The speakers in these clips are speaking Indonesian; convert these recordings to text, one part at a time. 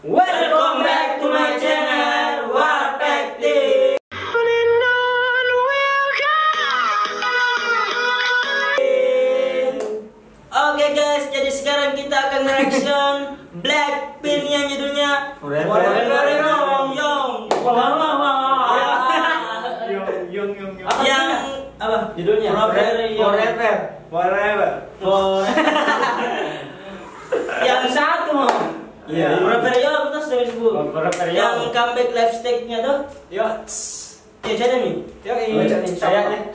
Welcome back to my channel, Warpekti. Oke guys, jadi sekarang kita akan reaction Blackpink yang judulnya Forever Young. Yang apa judulnya? Forever. Yang satu mau. Iya. Forever Young terus dari sebut. Yang comeback live stage-nya tuh. Yo. Ya jadi nih. Yo ini sayangnya.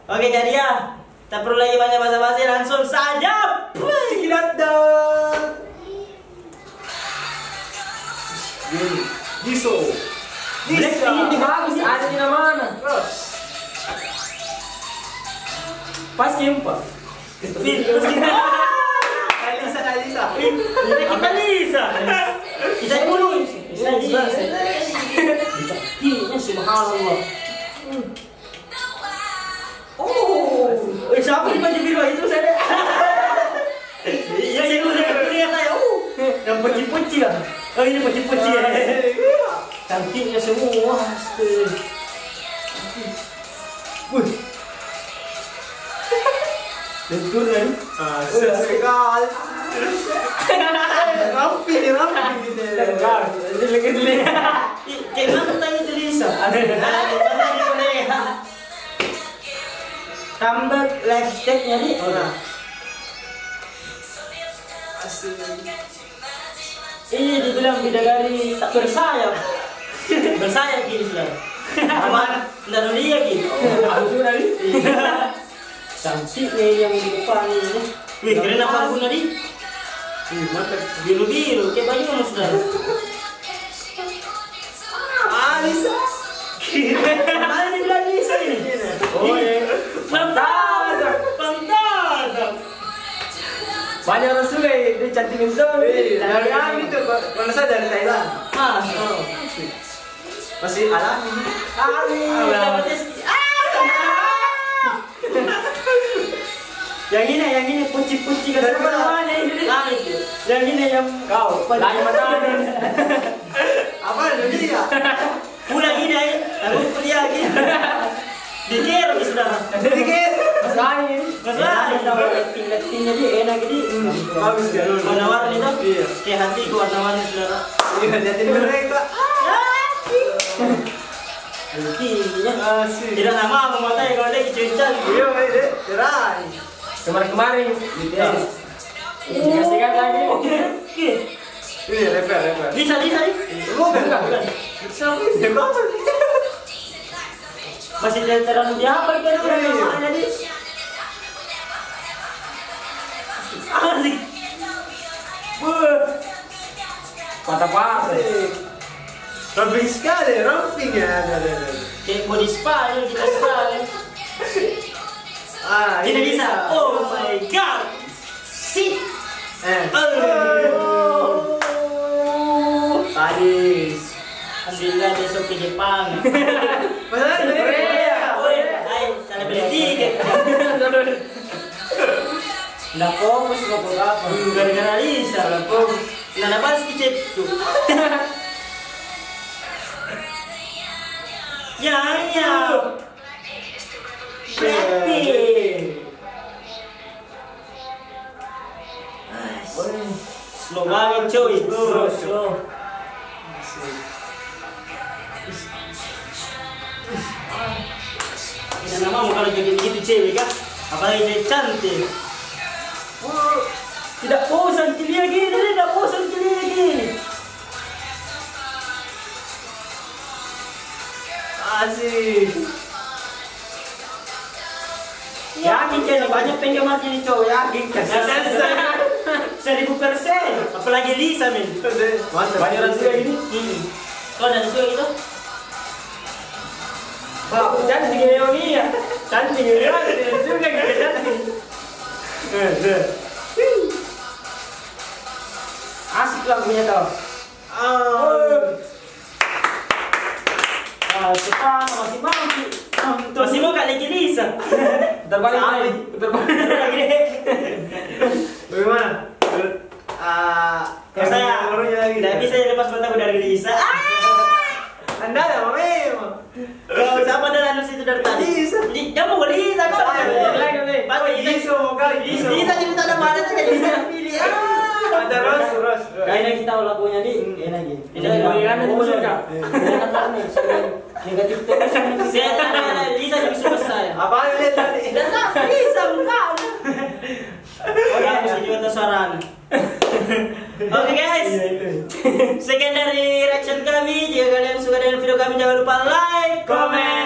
Oke jadi ya. Tak perlu lagi banyak basa-basi, langsung saja. Kilat dong. Giso. Blackpink ini bagus, ada di mana? Pas jumpa. Kalisa. Ini kita Lisa. Kita dulu. Kita subhanallah. Siapa di baju biru itu saya? Iya, saya lihat saya. Yang poci-poci lah. Oh ini poci-poci ya. Cantiknya semua. Wih. Lentur kan? Sekali. Rampi gitu. Lengar. Geli. Jangan tanya itu Lisa. Comeback live stage-nya nih. Ini dibilang bidadari tak bersayap. Bersayap gini sudah. Cuman tidak dia gitu. Aku sudah nih. Cantik nih yang di depan ini. Wih, keren apa pun tadi? Biru-biru, kayak baju kamu sudah. Lisa. Mana dia bilang Lisa ini? Oh iya. Pantas. Banyak orang suka dia cantik itu. Dari yang itu, mana saya dari Thailand. Masih alami. Yang ini puci-puci kan mana ini? Yang ini yang Kau, lain mana? Apa dia? pulang ini aja. Aku kuliah lagi. Dikir sudah. Dikit. Masalah letting-lettingnya dia enak jadi. Bagus dia. Warna-warni tuh. Iya. Kayak hatiku warna-warni saudara. Iya, lihatin mereka. Buktinya. Asik. Tidak nama mematanya kalau dia kecucan. Iya, ini cerai. Kemarin BTS. Dikasihkan lagi. Oke. Ini refer. Bisa. Bukan. Siapa ini? Masih terlalu dihafal kan namanya dia. Asik. Patah. Ramping sekali, ramping ya. Kayak body spa ya, kita spa ya. Tidak bisa. Oh my god. Si. Tadi. Alhamdulillah besok ke Jepang. Mana Korea? Ayo, sana beli tiket. Nggak fokus apa? Gara-gara Lisa. Nggak fokus. Nggak pas kicet tuh. Ya. Blackpink. Slow banget cuy. Slow. Ini namamu kalau jadi begitu cewek kan? Apalagi jadi cantik. Tidak bosan celia gini. Asik. Yakin kan banyak penggemarnya nih cowok, yakin kan? 1000%. Apalagi Lisa men. Banyak orang suka gini. Kau ada suka gitu? Cantik ini ya. Cantik ini suka gitu cantik. Asik lagunya tau. Masih mau kali Lisa. Terbalik. Bagaimana? Kalau saya tidak bisa lepas mataku dari Lisa. Anda ada memang. Kalau sama dengan Lisa itu dari tadi. Dia mau Lisa kok. Lisa jadi tak ada mana saja Lisa pilih. Ada Ros. Kayaknya kita lakunya di enak gitu. Ini kan suka. Negatif terus. Saya tanya Lisa juga suka saya. Apa lihat tadi? Dan Lisa bukan. Orang bisa juga suaranya. Oke guys, sekian dari reaction kami. Jika kalian suka dengan video kami, jangan lupa like, comment.